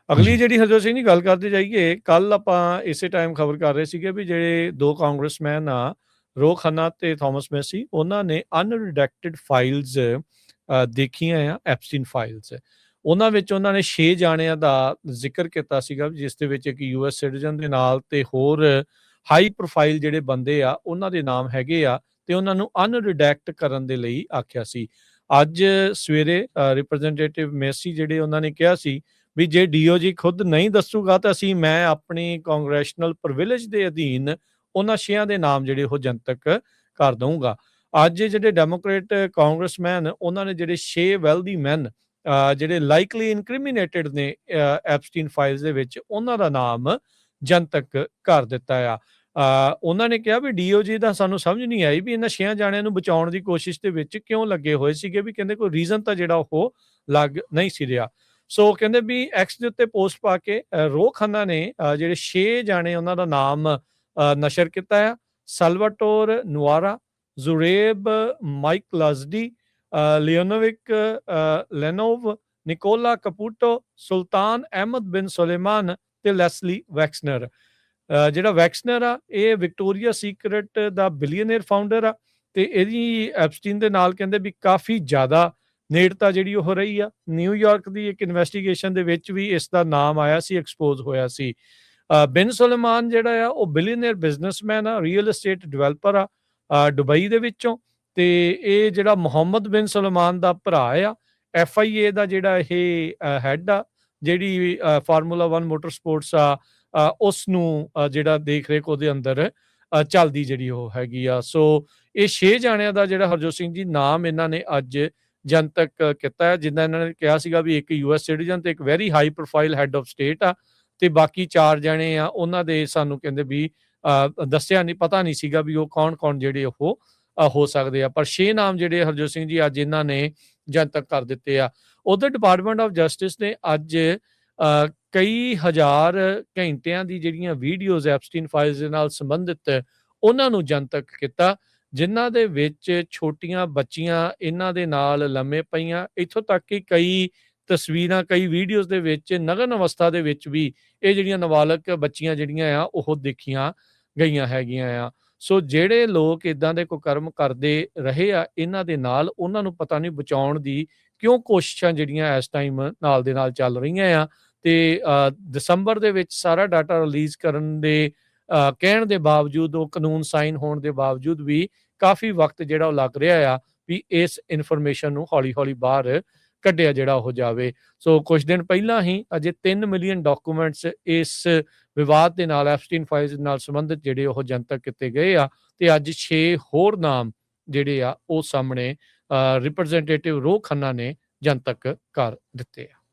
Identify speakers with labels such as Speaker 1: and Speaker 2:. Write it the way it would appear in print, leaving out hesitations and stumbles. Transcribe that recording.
Speaker 1: ਅਗਲੀ
Speaker 2: ਜੀ।
Speaker 1: ਜਿਹੜੀ ਹਰਜੋਤ ਸਿੰਘ ਜੀ ਗੱਲ ਕਰਦੇ ਜਾਈਏ, ਕੱਲ ਆਪਾਂ ਇਸੇ ਟਾਈਮ ਖਬਰ ਕਰ ਰਹੇ ਸੀਗੇ ਵੀ ਜਿਹੜੇ 2 ਕਾਂਗਰਸਮੈਨ ਆ, ਰੋਹ ਖੰਨਾ ਤੇ ਥਾਮਸ ਮੈਸੀ, ਉਹਨਾਂ ਨੇ ਅਨਰਿਡੈਕਟਡ ਫਾਈਲਸ ਦੇਖੀਆਂ ਆ, ਐਪਸਟੀਨ ਫਾਈਲਸ। ਉਹਨਾਂ ਵਿੱਚ ਉਹਨਾਂ ਨੇ 6 ਜਾਣਿਆਂ ਦਾ ਜ਼ਿਕਰ ਕੀਤਾ ਸੀਗਾ, ਜਿਸ ਦੇ ਵਿੱਚ ਇੱਕ ਯੂਐਸ ਸਿਟੀਜ਼ਨ ਦੇ ਨਾਲ ਤੇ ਹੋਰ ਹਾਈ ਪ੍ਰੋਫਾਈਲ ਜਿਹੜੇ ਬੰਦੇ ਆ, ਉਹਨਾਂ ਦੇ ਨਾਮ ਹੈਗੇ ਆ, ਤੇ ਉਹਨਾਂ ਨੂੰ ਅਨਰਿਡੈਕਟ ਕਰਨ ਦੇ ਲਈ ਆਖਿਆ ਸੀ। ਅੱਜ ਸਵੇਰੇ ਰਿਪਰੈਜ਼ੈਂਟੇਟਿਵ ਮੈਸੀ ਜਿਹੜੇ ਉਹਨਾਂ ਨੇ ਕਿਹਾ ਸੀ ਵੀ ਜੇ ਡੀਓਜੀ ਖੁਦ ਨਹੀਂ ਦੱਸੂਗਾ ਤਾਂ ਮੈਂ ਆਪਣੀ ਕਾਂਗਰੈਸ਼ਨਲ ਪ੍ਰਿਵਿਲੇਜ ਦੇ ਅਧੀਨ ਉਹਨਾਂ 6 ਦੇ ਨਾਮ ਜਿਹੜੇ ਉਹ ਜਨਤਕ ਕਰ ਦਊਂਗਾ। ਅੱਜ ਜਿਹੜੇ ਡੈਮੋਕ੍ਰੇਟ ਕਾਂਗਰਸਮੈਨ ਉਹਨਾਂ ਨੇ ਜਿਹੜੇ 6 ਵੈਲਦੀ ਮੈਨ ਜਿਹੜੇ ਲਾਈਕਲੀ ਇਨਕ੍ਰਿਮੀਨੇਟਡ ਨੇ ਐਪਸਟੀਨ ਫਾਈਲਸ ਦੇ ਵਿੱਚ, ਉਹਨਾਂ ਦਾ ਨਾਮ ਜਨਤਕ ਕਰ ਦਿੱਤਾ ਆ। ਉਹਨਾਂ ਨੇ ਕਿਹਾ ਵੀ ਡੀਓਜੀ ਦਾ ਸਾਨੂੰ ਸਮਝ ਨਹੀਂ ਆਈ ਵੀ ਇਹਨਾਂ 6 ਜਾਣਿਆਂ ਨੂੰ ਬਚਾਉਣ ਦੀ ਕੋਸ਼ਿਸ਼ ਦੇ ਵਿੱਚ ਕਿਉਂ ਲੱਗੇ ਹੋਏ ਸੀਗੇ, ਵੀ ਕਹਿੰਦੇ ਕੋਈ ਰੀਜ਼ਨ ਤਾਂ ਜਿਹੜਾ ਉਹ ਲੱਗ ਨਹੀਂ ਸੀ ਰਿਹਾ। ਸੋ ਕਹਿੰਦੇ ਵੀ ਐਕਸ ਦੇ ਉੱਤੇ ਪੋਸਟ ਪਾ ਕੇ ਰੋਹ ਖੰਨਾ ਨੇ ਜਿਹੜੇ 6 ਜਾਣੇ ਉਹਨਾਂ ਦਾ ਨਾਮ ਨਸ਼ਰ ਕੀਤਾ ਆ। ਸਲਵਾਟੋਰ ਨੁਆਰਾ, ਜ਼ੁਰੇਬ ਮਾਈਕ ਲਜ਼ਡੀ, ਲਿਓਨੋਵਿਕ ਲੈਨੋਵ, ਨਿਕੋਲਾ ਕਪੂਟੋ, ਸੁਲਤਾਨ ਅਹਿਮਦ ਬਿਨ ਸੁਲੇਮਾਨ ਤੇ ਲੈਸਲੀ ਵੈਕਸਨਰ। ਜਿਹੜਾ ਵੈਕਸਨਰ ਆ ਇਹ ਵਿਕਟੋਰੀਆ ਸੀਕਰਟ ਦਾ ਬਿਲੀਅਨੇਅਰ ਫਾਊਂਡਰ ਆ, ਤੇ ਇਹਦੀ ਐਪਸਟੀਨ ਦੇ ਨਾਲ ਕਹਿੰਦੇ ਵੀ ਕਾਫੀ ਜ਼ਿਆਦਾ ਨੇੜਤਾ ਜਿਹੜੀ ਉਹ ਰਹੀ ਆ। ਨਿਊਯਾਰਕ ਦੀ ਇੱਕ ਇਨਵੈਸਟੀਗੇਸ਼ਨ ਦੇ ਵਿੱਚ ਵੀ ਇਸ ਦਾ ਨਾਮ ਆਇਆ ਸੀ, ਐਕਸਪੋਜ਼ ਹੋਇਆ ਸੀ। ਬਿਨ ਸੁਲੇਮਾਨ ਜਿਹੜਾ ਆ ਉਹ ਬਿਲੀਅਨੇਅਰ ਬਿਜ਼ਨਸਮੈਨ ਆ, ਰੀਅਲ ਏਸਟੇਟ ਡਿਵੈਲਪਰ ਆ ਦੁਬਈ ਦੇ ਵਿੱਚੋਂ, ਤੇ ਇਹ ਜਿਹੜਾ ਮੁਹੰਮਦ ਬਿਨ ਸੁਲੇਮਾਨ ਦਾ ਭਰਾ ਆ, FIA ਦਾ ਜਿਹੜਾ ਇਹ ਹੈਡ ਆ, ਜਿਹੜੀ ਫਾਰਮੂਲਾ 1 ਮੋਟਰ ਸਪੋਰਟਸ ਆ, ਉਸ ਨੂੰ ਜਿਹੜਾ ਦੇਖ ਰੇਖ ਉਹਦੇ ਅੰਦਰ ਚੱਲਦੀ ਜਿਹੜੀ ਉਹ ਹੈਗੀ ਆ। ਸੋ ਇਹ 6 ਜਾਣਿਆਂ ਦਾ ਜਿਹੜਾ ਹਰਜੋਤ ਸਿੰਘ ਜੀ ਨਾਮ ਇਹਨਾਂ ਨੇ ਅੱਜ ਜਨਤਕ ਕੀਤਾ ਹੈ, ਜਿੱਦਾਂ ਇਹਨਾਂ ਨੇ ਕਿਹਾ ਸੀਗਾ ਵੀ ਇੱਕ US ਸਿਟੀਜ਼ਨ ਤੇ ਇੱਕ very high profile head of state ਆ, ਤੇ ਬਾਕੀ 4 ਜਾਣੇ ਆ ਉਹਨਾਂ ਦੇ ਸਾਨੂੰ ਕਹਿੰਦੇ ਵੀ ਦੱਸਿਆ ਨਹੀਂ, ਪਤਾ ਨਹੀਂ ਸੀਗਾ ਵੀ ਉਹ ਕੌਣ ਜਿਹੜੇ ਉਹ ਹੋ ਸਕਦੇ ਆ। ਪਰ 6 ਨਾਮ ਜਿਹੜੇ ਹਰਜੋਤ ਸਿੰਘ ਜੀ ਅੱਜ ਇਹਨਾਂ ਨੇ ਜਨਤਕ ਕਰ ਦਿੱਤੇ ਆ। ਉਧਰ ਡਿਪਾਰਟਮੈਂਟ ਆਫ ਜਸਟਿਸ ਨੇ ਅੱਜ ਕਈ ਹਜ਼ਾਰ ਘੰਟਿਆਂ ਦੀ ਜਿਹੜੀਆਂ ਵੀਡੀਓਜ਼ ਐਪਸਟੀਨ ਫਾਈਲਸ ਦੇ ਨਾਲ ਸੰਬੰਧਿਤ ਉਹਨਾਂ ਨੂੰ ਜਨਤਕ ਕੀਤਾ, ਜਿਨ੍ਹਾਂ ਦੇ ਵਿੱਚ ਛੋਟੀਆਂ ਬੱਚੀਆਂ ਇਹਨਾਂ ਦੇ ਨਾਲ ਲੰਮੇ ਪਈਆਂ, ਇੱਥੋਂ ਤੱਕ ਕਿ ਕਈ ਤਸਵੀਰਾਂ, ਕਈ ਵੀਡੀਓਜ਼ ਦੇ ਵਿੱਚ ਨਗਨ ਅਵਸਥਾ ਦੇ ਵਿੱਚ ਵੀ ਇਹ ਜਿਹੜੀਆਂ ਨਾਬਾਲਗ ਬੱਚੀਆਂ ਜਿਹੜੀਆਂ ਆ ਉਹ ਦੇਖੀਆਂ ਗਈਆਂ ਹੈਗੀਆਂ ਆ। ਸੋ ਜਿਹੜੇ ਲੋਕ ਇਦਾਂ ਦੇ ਕੁਕਰਮ ਕਰਦੇ ਰਹੇ ਆ ਇਹਨਾਂ ਦੇ ਨਾਲ, ਉਹਨਾਂ ਨੂੰ ਪਤਾ ਨਹੀਂ ਬਚਾਉਣ ਦੀ ਕਿਉਂ ਕੋਸ਼ਿਸ਼ਾਂ ਜਿਹੜੀਆਂ ਇਸ ਟਾਈਮ ਨਾਲ ਦੇ ਨਾਲ ਚੱਲ ਰਹੀਆਂ ਆ। ਤੇ ਦਸੰਬਰ ਦੇ ਵਿੱਚ ਸਾਰਾ ਡਾਟਾ ਰਿਲੀਜ਼ ਕਰਨ ਦੇ ਕਹਿਣ ਦੇ ਬਾਵਜੂਦ, ਉਹ ਕਾਨੂੰਨ ਸਾਈਨ ਹੋਣ ਦੇ ਬਾਵਜੂਦ ਵੀ ਕਾਫੀ ਵਕਤ ਜਿਹੜਾ ਉਹ ਲੱਗ ਰਿਹਾ ਆ ਵੀ ਇਸ ਇਨਫੋਰਮੇਸ਼ਨ ਨੂੰ ਹੌਲੀ-ਹੌਲੀ ਬਾਹਰ ਕੱਢਿਆ ਜਿਹੜਾ ਉਹ ਜਾਵੇ। ਸੋ ਕੁਝ ਦਿਨ ਪਹਿਲਾਂ ਹੀ ਅਜੇ 3 ਮਿਲੀਅਨ ਡਾਕੂਮੈਂਟਸ ਇਸ ਵਿਵਾਦ ਦੇ ਨਾਲ, ਐਪਸਟੀਨ ਫਾਈਲਸ ਨਾਲ ਸੰਬੰਧਿਤ ਜਿਹੜੇ ਉਹ ਜਨਤਕ ਕੀਤੇ ਗਏ ਆ, ਤੇ ਅੱਜ 6 ਹੋਰ ਨਾਮ ਜਿਹੜੇ ਆ ਉਹ ਸਾਹਮਣੇ ਰਿਪਰੈਜ਼ੈਂਟੇਟਿਵ ਰੋਹ ਖੰਨਾ ਨੇ ਜਨਤਕ ਕਰ ਦਿੱਤੇ ਆ।